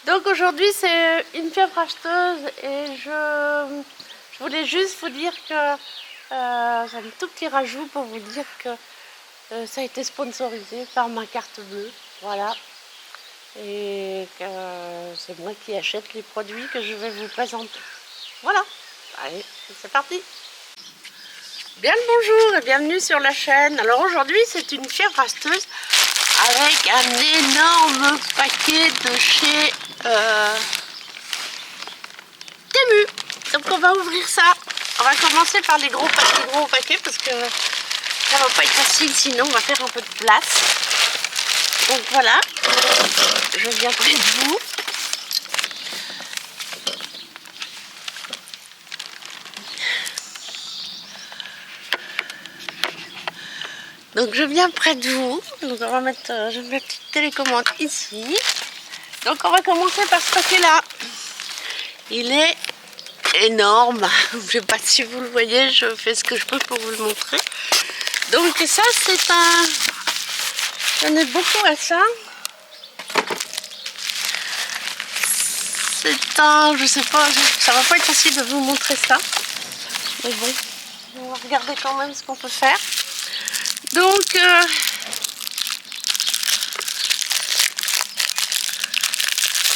Donc aujourd'hui c'est une fièvre acheteuse et je voulais juste vous dire que j'ai un tout petit rajout pour vous dire que ça a été sponsorisé par ma carte bleue, voilà, et que c'est moi qui achète les produits que je vais vous présenter. Voilà, allez, c'est parti. Bien le bonjour et bienvenue sur la chaîne. Alors aujourd'hui c'est une fièvre acheteuse avec un énorme paquet de chez Temu. Donc on va ouvrir ça. On va commencer par les gros paquets parce que ça va pas être facile, sinon on va faire un peu de place. Donc voilà, je viens près de vous. Donc je viens près de vous. Donc on va mettre, je vais mettre ma petite télécommande ici. Donc on va commencer par ce paquet là. Il est énorme. Je ne sais pas si vous le voyez, je fais ce que je peux pour vous le montrer. Donc ça c'est un... J'en ai beaucoup à ça. C'est un... Je sais pas, ça va pas être facile de vous montrer ça. Mais bon, on va regarder quand même ce qu'on peut faire. Donc...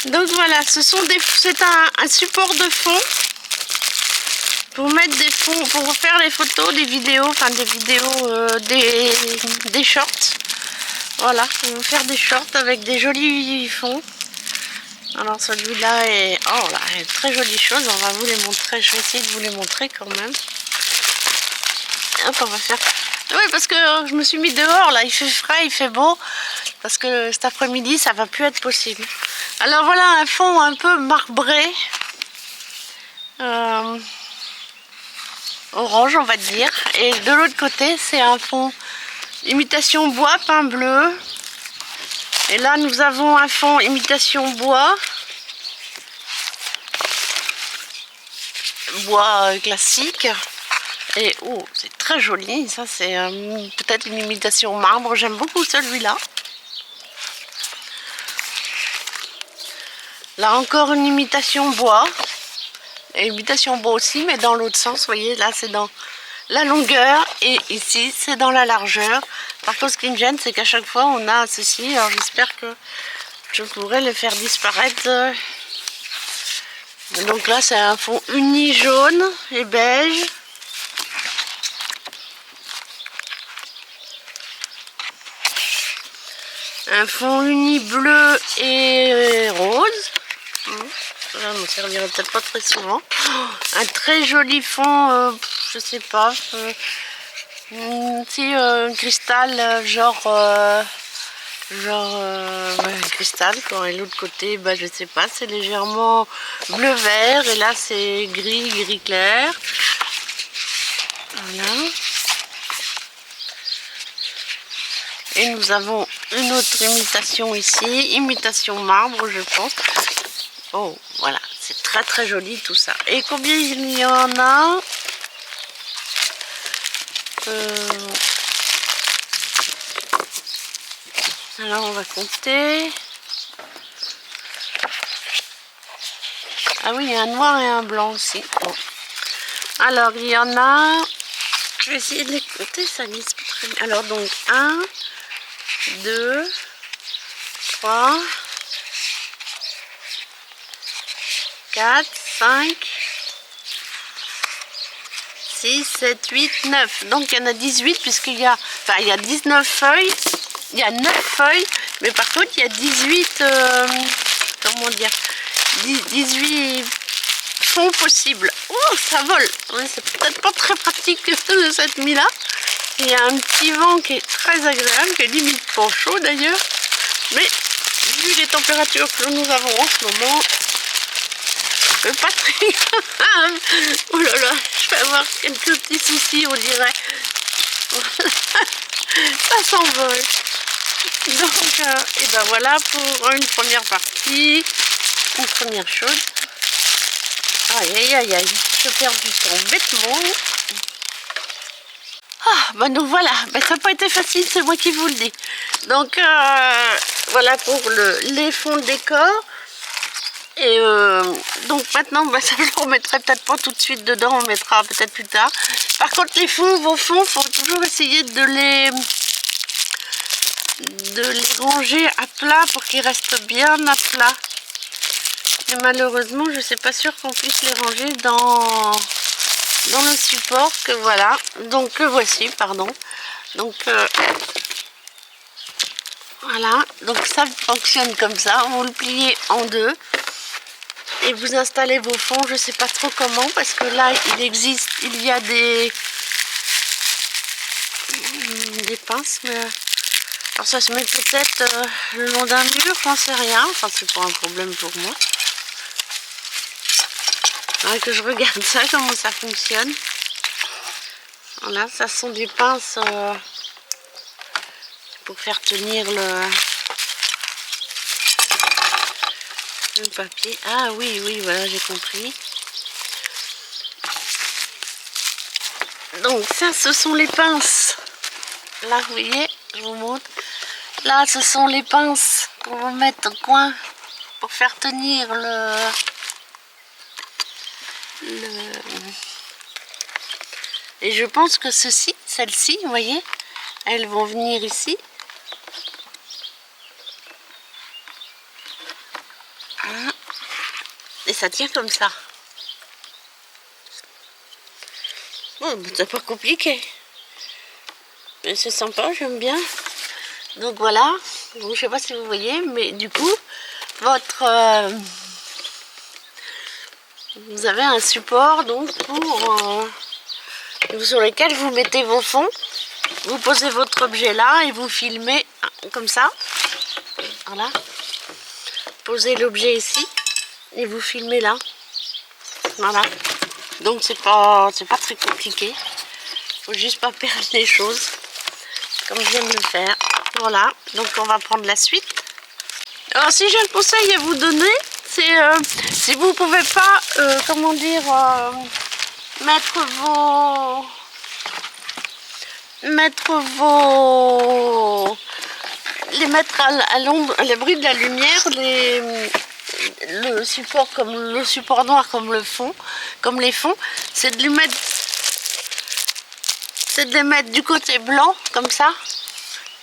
Donc voilà, ce sont des, c'est un support de fond pour mettre des fonds, pour faire les photos, des vidéos, enfin des vidéos, des shorts. Voilà, on va faire des shorts avec des jolis fonds. Alors celui-là est, oh là, est très jolie chose. On va vous les montrer. Je vais essayer de vous les montrer quand même. Hop, on va faire. Oui, parce que je me suis mis dehors là, il fait frais, il fait beau, parce que cet après-midi ça va plus être possible. Alors voilà un fond un peu marbré, orange on va dire, et de l'autre côté c'est un fond imitation bois peint bleu, et là nous avons un fond imitation bois classique, et oh c'est très joli, ça c'est peut-être une imitation marbre, j'aime beaucoup celui-là. Là encore une imitation bois, et imitation bois aussi, mais dans l'autre sens, vous voyez, là c'est dans la longueur et ici c'est dans la largeur. Par contre ce qui me gêne c'est qu'à chaque fois on a ceci, alors j'espère que je pourrai le faire disparaître. Donc là c'est un fond uni jaune et beige. Un fond uni bleu et rose. Ça ne me servirait peut-être pas très souvent. Un très joli fond, je sais pas, cristal, genre cristal quoi. Et l'autre côté, bah, je sais pas, c'est légèrement bleu-vert. Et là c'est gris clair. Voilà. Et nous avons une autre imitation ici, imitation marbre je pense. Oh voilà, c'est très joli tout ça. Et combien il y en a? Alors on va compter. Ah oui, il y a un noir et un blanc aussi. Bon. Alors il y en a... Je vais essayer de les compter, ça glisse pas très bien. Alors donc 1, 2, 3, 4, 5, 6, 7, 8, 9. Donc il y en a 18 puisqu'il y a, enfin il y a 19 feuilles. Il y a 9 feuilles, mais par contre il y a 18, comment dire, 18 fonds possibles. Oh, ça vole. Ouais, c'est peut-être pas très pratique cette nuit-là. Il y a un petit vent qui est très agréable, qui est limite pas chaud d'ailleurs. Mais vu les températures que nous avons en ce moment, c'est pas très grave. Oh là là, je vais avoir quelques petits soucis, on dirait. Ça s'envole. Donc, et ben voilà pour une première partie, une première chose. Aïe, je perds du temps bêtement. Ah, bah donc voilà, bah, ça n'a pas été facile, c'est moi qui vous le dis. Donc voilà pour les fonds de décor. Et donc maintenant, bah, ça je le remettrai peut-être pas tout de suite dedans, on mettra peut-être plus tard. Par contre les fonds, vos fonds, faut toujours essayer de les ranger à plat pour qu'ils restent bien à plat. Et malheureusement, je ne suis pas sûre qu'on puisse les ranger dans le support que voilà. Donc que voici, pardon. Donc voilà, donc ça fonctionne comme ça. Vous le pliez en deux et vous installez vos fonds. Je ne sais pas trop comment parce que là il y a des pinces, mais alors ça se met peut-être le long d'un mur, j'en sais rien. Enfin, c'est pas un problème pour moi. Alors que je regarde ça, comment ça fonctionne. Voilà, ça sont des pinces pour faire tenir le papier. Ah oui, oui, voilà, j'ai compris. Donc ça, ce sont les pinces. Là, vous voyez, je vous montre. Là, ce sont les pinces qu'on va mettre au coin pour faire tenir Et je pense que celles-ci, vous voyez, elles vont venir ici. Et ça tient comme ça. Bon, c'est pas compliqué. Mais c'est sympa, j'aime bien. Donc voilà. Donc, je sais pas si vous voyez, mais du coup, vous avez un support donc sur lequel vous mettez vos fonds. Vous posez votre objet là et vous filmez comme ça. Voilà. Posez l'objet ici et vous filmez là. Voilà. Donc c'est pas très compliqué. Faut juste pas perdre les choses comme je viens de le faire. Voilà. Donc on va prendre la suite. Alors si j'ai un conseil à vous donner, c'est si vous pouvez pas comment dire les mettre à l'ombre, à l'abri de la lumière, le support comme le support noir comme le fond, comme les fonds, c'est de les mettre du côté blanc comme ça.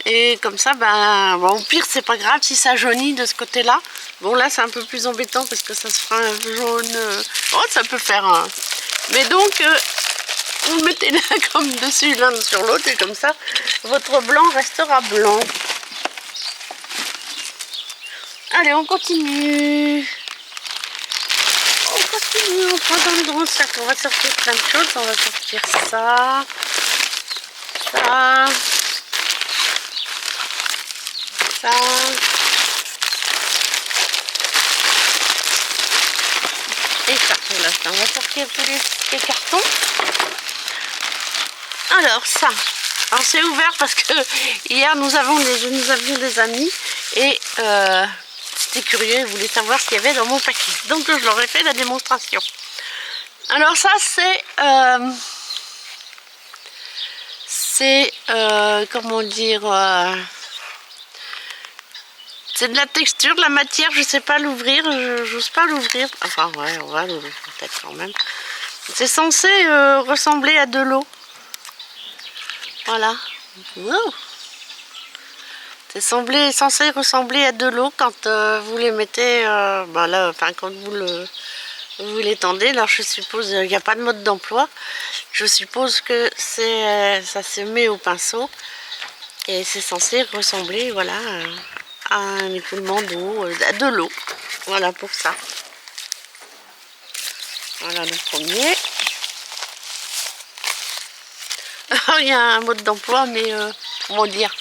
Et comme ça, ben au pire c'est pas grave si ça jaunit de ce côté là. Bon là c'est un peu plus embêtant parce que ça se fera un jaune. Oh, ça peut faire un. Mais donc vous le mettez là comme dessus l'un sur l'autre et comme ça votre blanc restera blanc. Allez, on continue. On prend dans le sac. On va sortir plein de choses. On va sortir ça. Et ça. Là, on va sortir tous les cartons. Alors ça. Alors c'est ouvert parce que hier nous avions des amis et c'était curieux, ils voulaient savoir ce qu'il y avait dans mon paquet. Donc je leur ai fait la démonstration. Alors ça c'est comment dire, c'est de la texture, de la matière, je sais pas l'ouvrir, j'ose pas l'ouvrir. Enfin ouais, on va l'ouvrir peut-être quand même. C'est censé ressembler à de l'eau. Voilà. Wow. C'est censé ressembler à de l'eau quand vous les mettez, là, enfin quand vous l'étendez. Alors je suppose, il n'y a pas de mode d'emploi. Je suppose que ça se met au pinceau et c'est censé ressembler, voilà, à un écoulement d'eau, à de l'eau. Voilà pour ça. Voilà le premier. Alors, il y a un mode d'emploi, mais comment dire?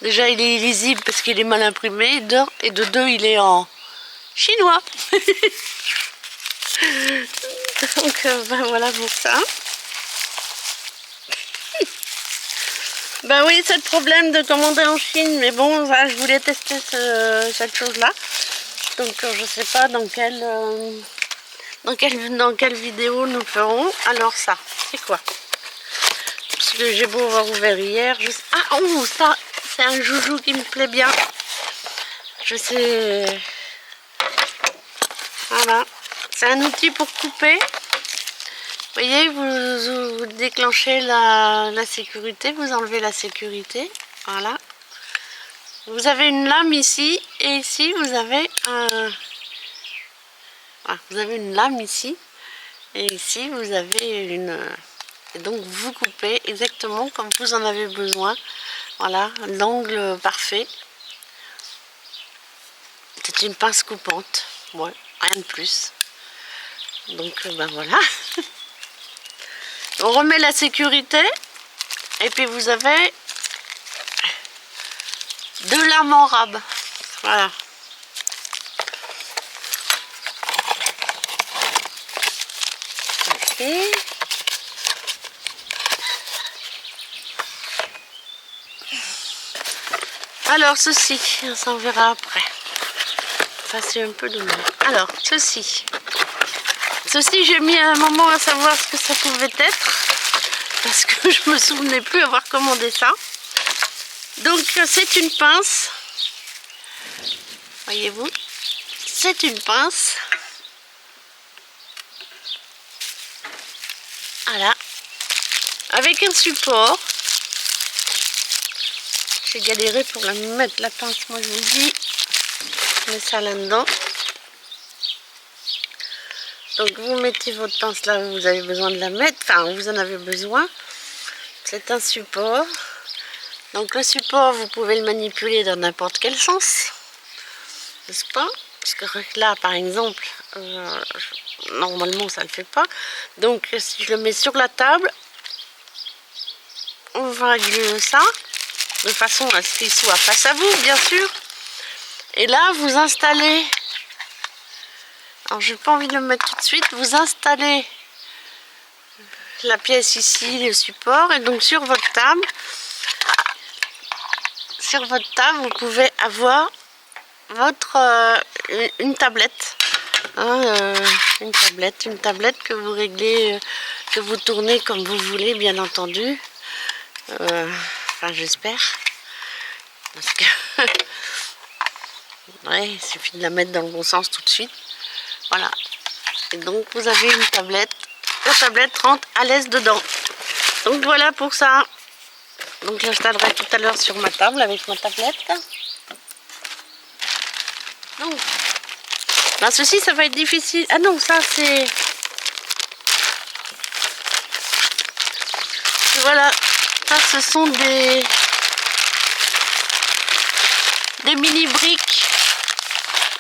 Déjà, il est illisible parce qu'il est mal imprimé, et de deux, il est en chinois. Donc, ben voilà pour ça. Ben oui, c'est le problème de commander en Chine, mais bon, voilà, je voulais tester cette chose-là. Donc, je sais pas dans quelle vidéo nous ferons. Alors ça, c'est quoi? Parce que j'ai beau avoir ouvert hier. Ah, oh, ça, c'est un joujou qui me plaît bien. Je sais. Voilà, c'est un outil pour couper. Vous voyez, vous déclenchez la sécurité, vous enlevez la sécurité. Voilà. Vous avez une lame ici, et ici vous avez une lame ici, et ici vous avez une... Et donc vous coupez exactement comme vous en avez besoin. Voilà, l'angle parfait. C'est une pince coupante. Ouais, rien de plus. Donc ben voilà. On remet la sécurité. Et puis vous avez 2 lames en rab. Voilà. Ok. Alors ceci, ça on verra après. Ça c'est un peu dommage. Alors ceci. Ceci j'ai mis un moment à savoir ce que ça pouvait être. Parce que je me souvenais plus avoir commandé ça. Donc c'est une pince. Voyez-vous, c'est une pince. Voilà. Avec un support. J'ai galéré pour la mettre la pince, moi je vous dis. Je mets ça là-dedans. Donc vous mettez votre pince là où vous avez besoin de la mettre. Enfin, vous en avez besoin. C'est un support. Donc le support, vous pouvez le manipuler dans n'importe quel sens. N'est-ce pas? Parce que là, par exemple, normalement ça ne le fait pas. Donc si je le mets sur la table, on va régler ça. De façon à ce qu'il soit face à vous, bien sûr. Et là, vous installez... Alors, j'ai pas envie de le mettre tout de suite. Vous installez la pièce ici, le support. Et donc, sur votre table, vous pouvez avoir une tablette. Hein, une tablette que vous réglez, que vous tournez comme vous voulez, bien entendu. Enfin, j'espère. Parce que... ouais, il suffit de la mettre dans le bon sens tout de suite. Voilà. Et donc, vous avez une tablette. La tablette rentre à l'aise dedans. Donc, voilà pour ça. Donc, j'installerai tout à l'heure sur ma table avec ma tablette. Donc, ben, ceci, ça va être difficile. Ah non, ça, c'est... Voilà. Ça, ce sont des mini briques.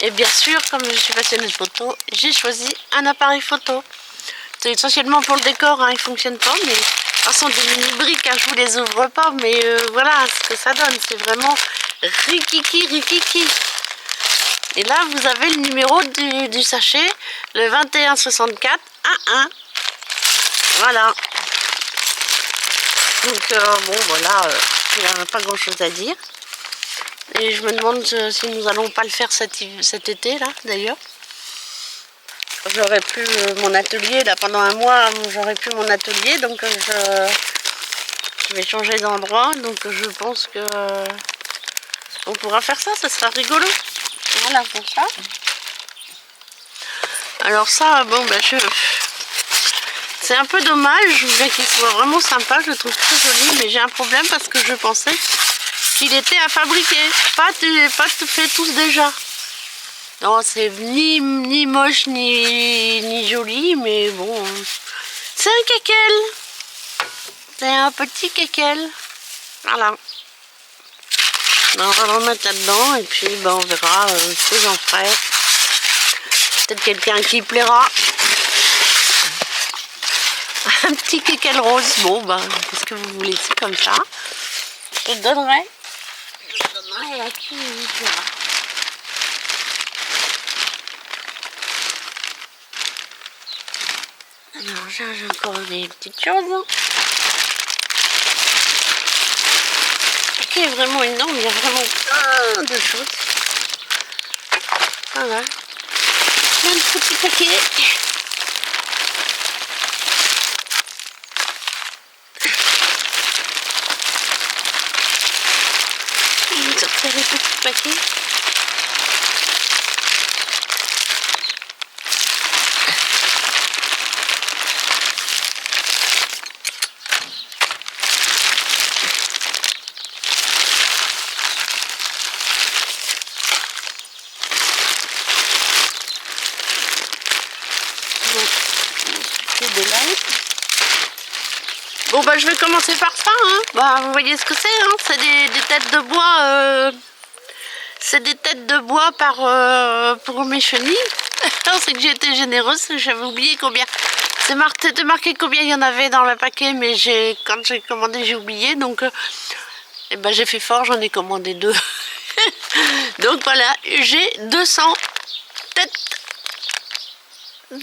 Et bien sûr, comme je suis passionnée de photo, j'ai choisi un appareil photo. C'est essentiellement pour le décor, hein, il ne fonctionne pas, mais de toute façon des mini briques, hein, je vous les ouvre pas, mais voilà ce que ça donne, c'est vraiment rikiki rikiki. Et là vous avez le numéro du sachet, le 2164 11. Voilà. Donc bon voilà, il n'y a pas grand chose à dire. Et je me demande si nous allons pas le faire cet été là d'ailleurs. J'aurais pu mon atelier là pendant un mois, j'aurais pu mon atelier, donc je vais changer d'endroit, donc je pense que on pourra faire ça, ça sera rigolo. Voilà pour ça. Alors ça, bon ben c'est un peu dommage, bien qu'il soit vraiment sympa, je le trouve très joli, mais j'ai un problème parce que je pensais qu'il était à fabriquer, pas fait tous déjà. Non, c'est ni moche ni joli, mais bon, c'est un quéquel. C'est un petit quéquel. Voilà. Ben, on va le remettre là-dedans et puis ben, on verra ce que j'en ferai. Peut-être quelqu'un qui plaira. Un petit quéquel rose. Bon, ben, qu'est-ce que vous voulez, c'est comme ça. Je le donnerai. À qui il plaira. Alors j'ai encore des petites choses. Le paquet est vraiment énorme, il y a vraiment plein de choses. Voilà. Plein de petits paquets. Je vais sortir les petits paquets. Bon bah je vais commencer par ça, hein. Bah vous voyez ce que c'est, hein. C'est des têtes de bois, c'est des têtes de bois pour mes chenilles. C'est que j'ai été généreuse, j'avais oublié combien. C'était marqué combien il y en avait dans le paquet, mais quand j'ai commandé j'ai oublié, donc et ben j'ai fait fort, j'en ai commandé 2. Donc voilà, j'ai 200 têtes de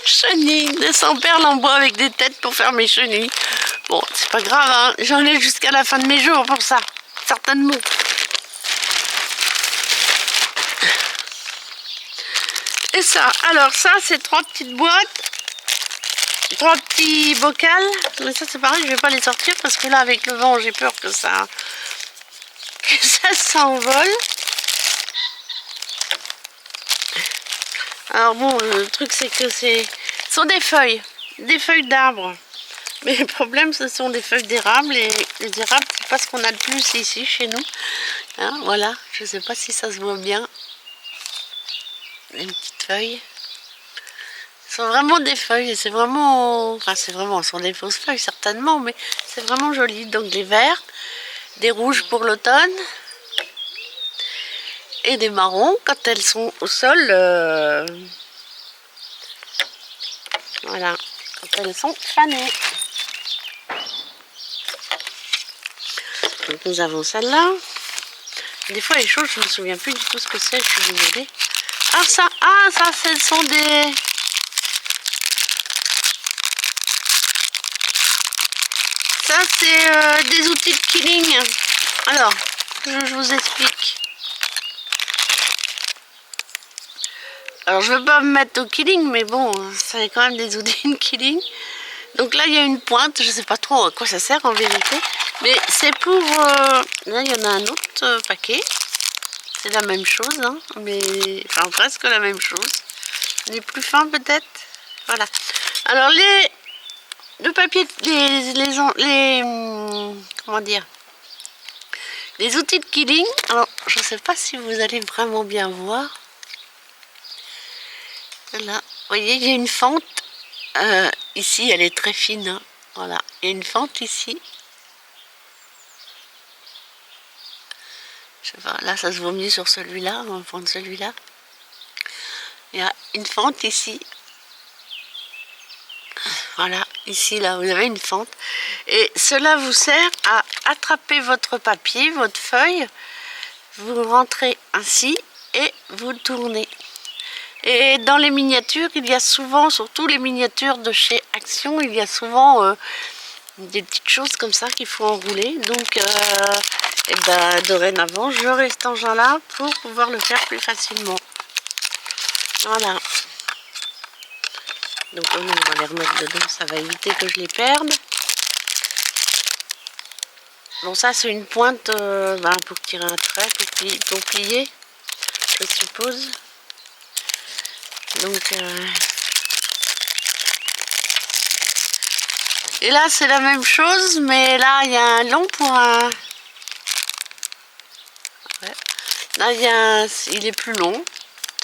chenilles, 200 perles en bois avec des têtes pour faire mes chenilles. Bon, c'est pas grave, hein. J'en ai jusqu'à la fin de mes jours pour ça, certainement. Et ça, alors ça c'est 3 petites boîtes, 3 petits bocals, mais ça c'est pareil, je vais pas les sortir parce que là avec le vent j'ai peur que ça s'envole. Alors bon, le truc c'est que ce sont des feuilles d'arbres. Mais le problème ce sont des feuilles d'érable et les érables c'est pas ce qu'on a le plus ici chez nous. Hein, voilà, je sais pas si ça se voit bien. Une petite feuille. Ce sont vraiment des feuilles et c'est vraiment... Enfin c'est vraiment, ce sont des fausses feuilles certainement, mais c'est vraiment joli. Donc des verts, des rouges pour l'automne et des marrons quand elles sont au sol. Voilà, quand elles sont fanées. Donc nous avons celle-là. Des fois les choses je me souviens plus du tout ce que c'est, je suis désolée. Ah ça, ce sont des... Ça c'est des outils de killing. Alors, je vous explique. Alors je ne veux pas me mettre au killing, mais bon, ça est quand même des outils de killing. Donc là il y a une pointe, je ne sais pas trop à quoi ça sert en vérité. Mais c'est pour... là il y en a un autre paquet. C'est la même chose, hein, mais... Enfin presque la même chose. Les plus fins peut-être. Voilà. Alors le papier, comment dire, les outils de killing. Alors je ne sais pas si vous allez vraiment bien voir. Voilà, vous voyez, il y a une fente. Ici, elle est très fine. Hein. Voilà, il y a une fente ici. Je sais pas, là, ça se voit mieux sur celui-là. On va prendre celui-là. Il y a une fente ici. Voilà, ici, là, vous avez une fente. Et cela vous sert à attraper votre papier, votre feuille. Vous rentrez ainsi et vous tournez. Et dans les miniatures, il y a souvent, surtout les miniatures de chez Action, il y a souvent des petites choses comme ça qu'il faut enrouler. Donc, et ben, dorénavant, j'aurai cet engin-là pour pouvoir le faire plus facilement. Voilà. Donc, on va les remettre dedans, ça va éviter que je les perde. Bon, ça, c'est une pointe pour tirer un trait, pour plier, je suppose. Donc, et là c'est la même chose, mais là il y a un long pour un... Ouais. Là il est plus long.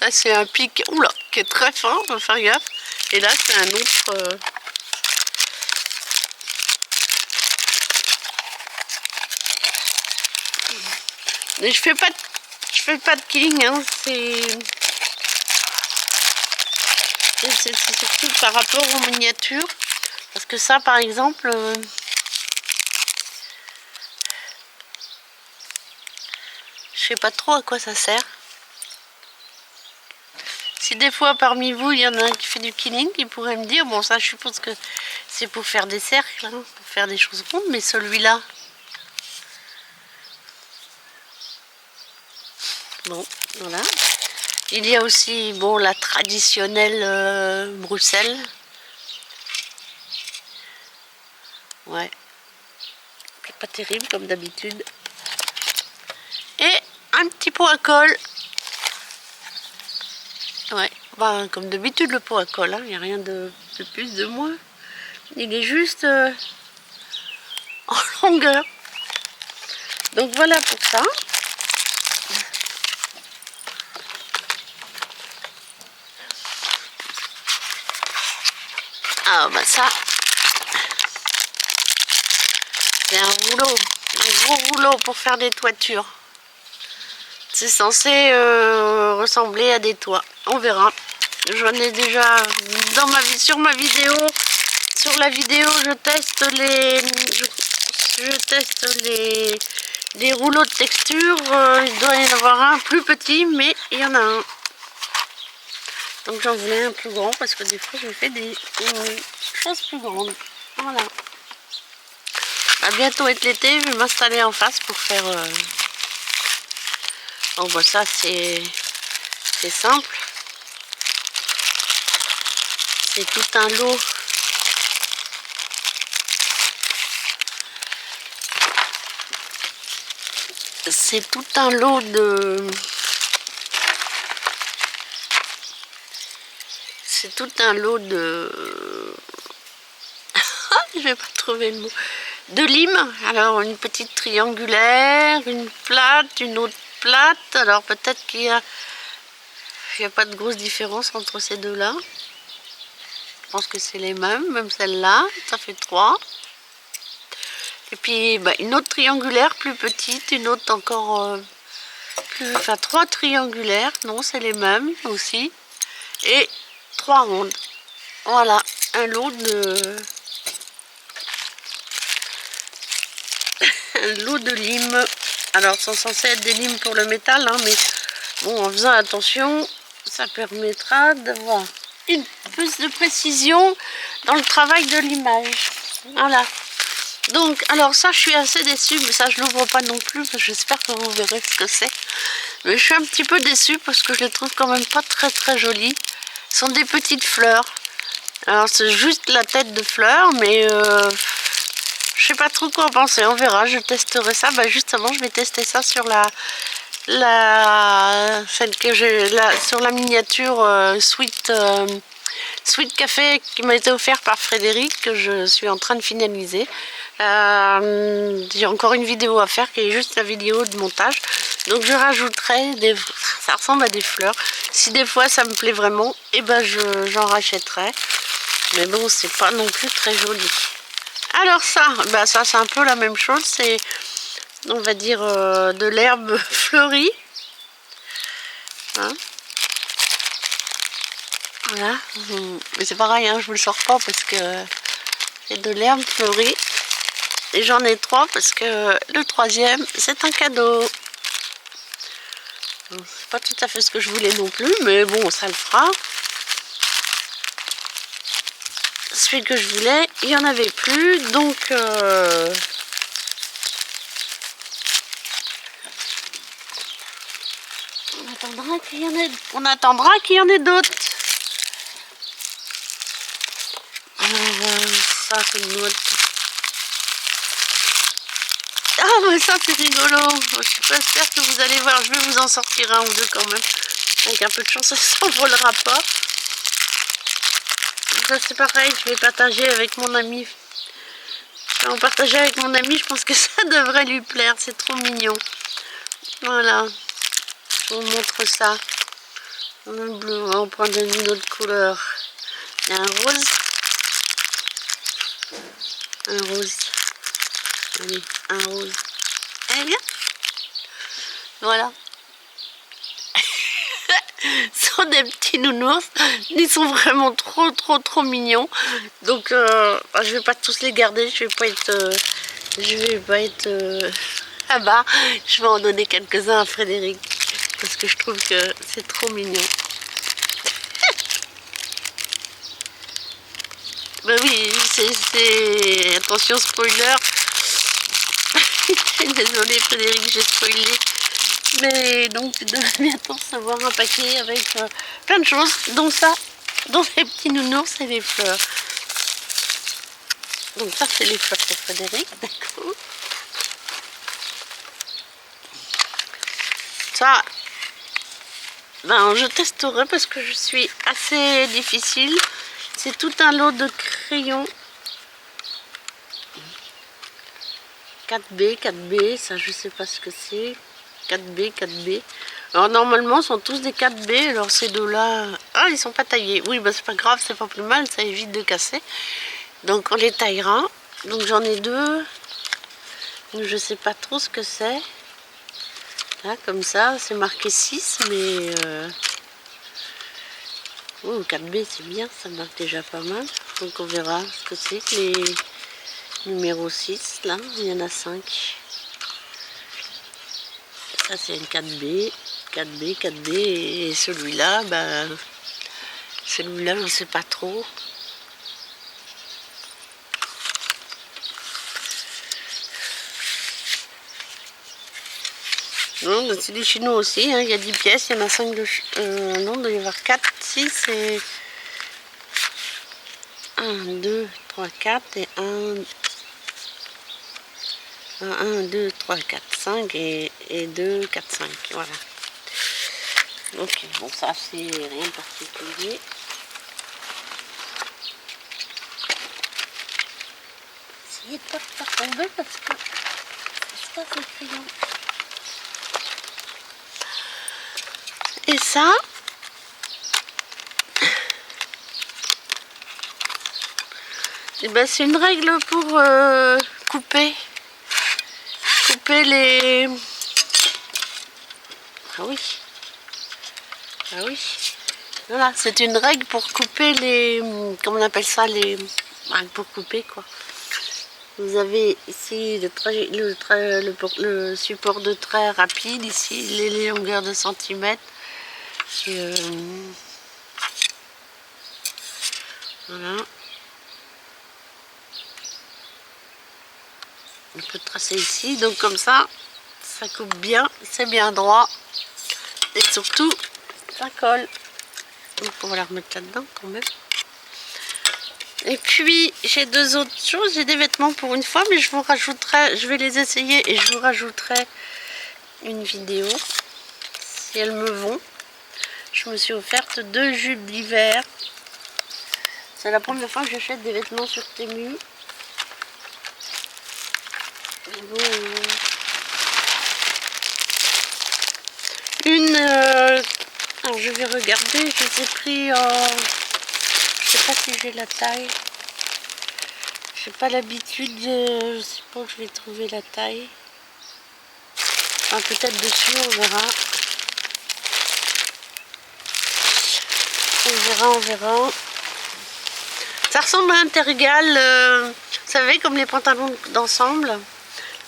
Là c'est un pic, oula, qui est très fin, faut faire gaffe. Et là c'est un autre... Mais je fais pas de killing, hein, c'est surtout par rapport aux miniatures. Parce que ça, par exemple, je sais pas trop à quoi ça sert. Si des fois parmi vous, il y en a un qui fait du killing, il pourrait me dire, bon ça je suppose que c'est pour faire des cercles, hein, pour faire des choses rondes, mais celui-là... Bon, voilà. Il y a aussi, bon, la traditionnelle Bruxelles. Ouais. C'est pas terrible comme d'habitude. Et un petit pot à colle. Ouais, bah, comme d'habitude le pot à colle, hein. Il n'y a rien de plus, de moins. Il est juste en longueur. Donc voilà pour ça. Ah bah ça, C'est un rouleau, un gros rouleau pour faire des toitures. C'est censé ressembler à des toits. On verra. J'en ai déjà sur ma vidéo. Sur la vidéo, je teste les rouleaux de texture. Il doit y en avoir un plus petit, mais il y en a un. Donc j'en voulais un plus grand parce que des fois je fais des choses plus grandes. Voilà. Va bientôt être l'été, je vais m'installer en face pour faire... Oh bah ça c'est simple. C'est tout un lot. C'est tout un lot de... C'est tout un lot de... Je vais pas trouver le mot. De limes. Alors une petite triangulaire, une plate, une autre plate. Alors peut-être qu'il y a pas de grosse différence entre ces deux-là. Je pense que c'est les mêmes, même celle-là. Ça fait 3. Et puis bah, une autre triangulaire plus petite, une autre encore plus... Enfin 3 triangulaires. Non, c'est les mêmes aussi. Et 3 rondes. Voilà, un lot de... un lot de limes. Alors, sont censés être des limes pour le métal, hein, mais bon, en faisant attention, ça permettra d'avoir une plus de précision dans le travail de l'image. Voilà. Donc, alors ça, je suis assez déçue, mais ça, je l'ouvre pas non plus, parce que j'espère que vous verrez ce que c'est. Mais je suis un petit peu déçue parce que je les trouve quand même pas très très jolies. Ce sont des petites fleurs. Alors, c'est juste la tête de fleurs, mais je sais pas trop quoi en penser. On verra, je testerai ça. Bah, justement, je vais tester ça sur celle que j'ai là, sur la miniature Sweet Café qui m'a été offert par Frédéric, que je suis en train de finaliser. J'ai encore une vidéo à faire qui est juste la vidéo de montage, donc je rajouterai des... ça ressemble à des fleurs. Si des fois ça me plaît vraiment, et ben j'en rachèterai, mais bon, c'est pas non plus très joli. Alors ça, bah ça c'est un peu la même chose, c'est, on va dire, de l'herbe fleurie, hein. Voilà, mais c'est pareil, hein, je vous le sors pas parce que c'est de l'herbe fleurie. Et j'en ai 3 parce que le 3e, c'est un cadeau. C'est pas tout à fait ce que je voulais non plus, mais bon, ça le fera. Celui que je voulais, il n'y en avait plus, donc... on attendra qu'il y en ait d'autres. Ça, c'est une autre. Ah mais ça c'est rigolo, je suis pas sûre que vous allez voir, je vais vous en sortir un ou deux quand même. Avec un peu de chance ça s'envolera pas. Ça c'est pareil, je vais partager avec mon ami. Je vais en partager avec mon ami, je pense que ça devrait lui plaire, c'est trop mignon. Voilà, je vous montre ça. Le bleu, on va en prendre une autre couleur. Il y a un rose. Un rose. Allez, un rose. Allez, bien. Voilà. Ce sont des petits nounours. Ils sont vraiment trop mignons. Donc, je vais pas tous les garder. Je vais pas être là-bas. Je vais en donner quelques-uns à Frédéric. Parce que je trouve que c'est trop mignon. Ben oui, c'est... Attention, spoiler. Désolée Frédéric, j'ai spoilé. Mais donc tu devrais bientôt recevoir un paquet avec plein de choses, dont ça, dont les petits nounours et les fleurs. Donc ça c'est les fleurs pour Frédéric, d'accord. Ça, ben, je testerai parce que je suis assez difficile. C'est tout un lot de crayons. 4B, ça je sais pas ce que c'est. 4B. Alors normalement, ce sont tous des 4B. Alors ces deux-là... Ah, ils sont pas taillés. Oui, bah c'est pas grave, c'est pas plus mal, ça évite de casser. Donc on les taillera. Donc j'en ai 2. Je sais pas trop ce que c'est. Là, comme ça, c'est marqué 6, mais... Oh, 4B, c'est bien, ça marque déjà pas mal. Donc on verra ce que c'est que les numéros 6, là, il y en a 5. Ça, c'est une 4B, 4B, 4B, et celui-là, bah... Celui-là, je ne sais pas trop. Non, c'est des chinois aussi, hein. Il y a 10 pièces, il y en a 5 de... non, il doit y avoir 4, 6 et... 1, 2, 3, 4 et 1... 1, 2, 3, 4, 5 et 2, 4, 5, voilà. Ok, bon ça c'est rien de particulier. Essayez de ne pas faire tomber parce que je passe le crayon. Et ça, eh ben, c'est une règle pour couper les... Ah oui. Ah oui. Voilà, c'est une règle pour couper les... Comment on appelle ça, les... Pour couper quoi. Vous avez ici le support de trait rapide, ici les longueurs de centimètres. Voilà. On peut tracer ici, donc comme ça coupe bien, c'est bien droit. Et surtout, ça colle. Donc on va la remettre là-dedans quand même. Et puis j'ai deux autres choses, j'ai des vêtements pour une fois, mais je vous rajouterai, je vais les essayer et je vous rajouterai une vidéo si elles me vont. Je me suis offerte 2 jupes d'hiver. C'est la première fois que j'achète des vêtements sur Temu. Alors je vais regarder, je les ai pris en... Je sais pas si j'ai la taille. J'ai pas l'habitude, je sais pas où je vais trouver la taille. Enfin, peut-être dessus, on verra. On verra. Ça ressemble à un tergal, vous savez, comme les pantalons d'ensemble.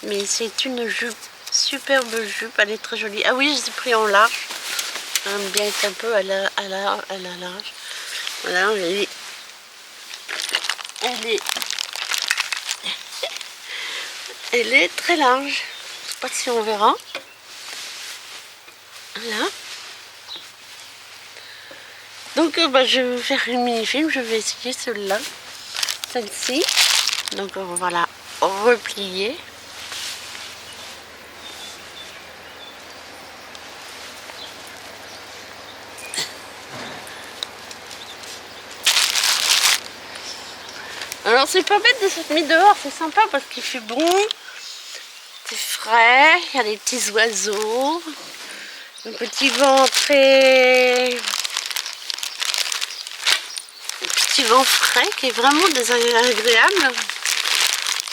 Mais c'est une jupe, superbe jupe, elle est très jolie. Ah oui, je les ai pris en large. J'aime bien être un peu à la large. Voilà, elle est très large. Je sais pas si on verra. Voilà. Donc je vais faire une mini-film, je vais essayer celle-ci. Donc on va la replier. Alors c'est pas bête de s'être mis dehors, c'est sympa parce qu'il fait bon, c'est frais, il y a des petits oiseaux, un petit vent frais qui est vraiment désagréable.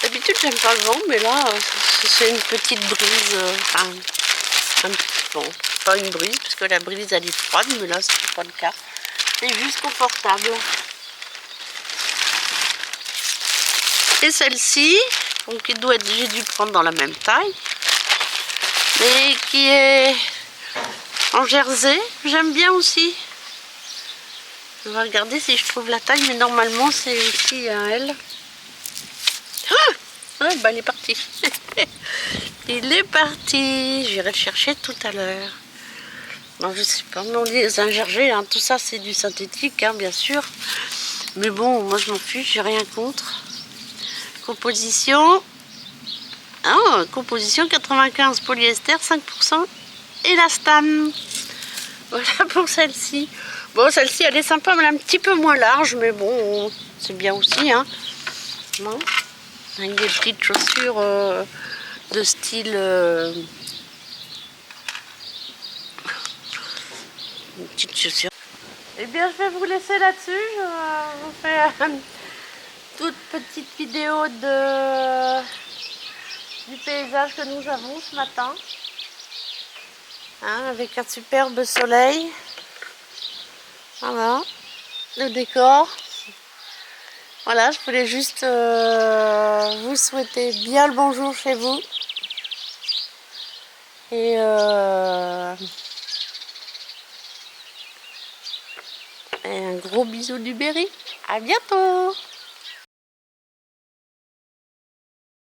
D'habitude j'aime pas le vent, mais là c'est une petite brise, un petit vent, pas une brise parce que la brise elle est froide, mais là c'est pas le cas, c'est juste confortable. Et celle-ci, donc j'ai dû prendre dans la même taille, mais qui est en jersey, j'aime bien aussi. On va regarder si je trouve la taille, mais normalement c'est aussi un L. Ah, bah il est parti. Il est parti. J'irai le chercher tout à l'heure. Non, je sais pas, non, les ingergés, hein, tout ça c'est du synthétique, hein, bien sûr. Mais bon, moi je m'en fiche, j'ai rien contre. Composition, composition 95 polyester, 5% élastane. Voilà pour celle-ci. Bon, celle-ci elle est sympa, mais elle est un petit peu moins large, mais bon, c'est bien aussi, hein. Non, avec des petites chaussures de style une petite chaussure. Eh bien, je vais vous laisser là-dessus. Je vous fais une toute petite vidéo du paysage que nous avons ce matin. Hein, avec un superbe soleil. Voilà, le décor. Voilà, je voulais juste vous souhaiter bien le bonjour chez vous. Et un gros bisou du Berry. À bientôt!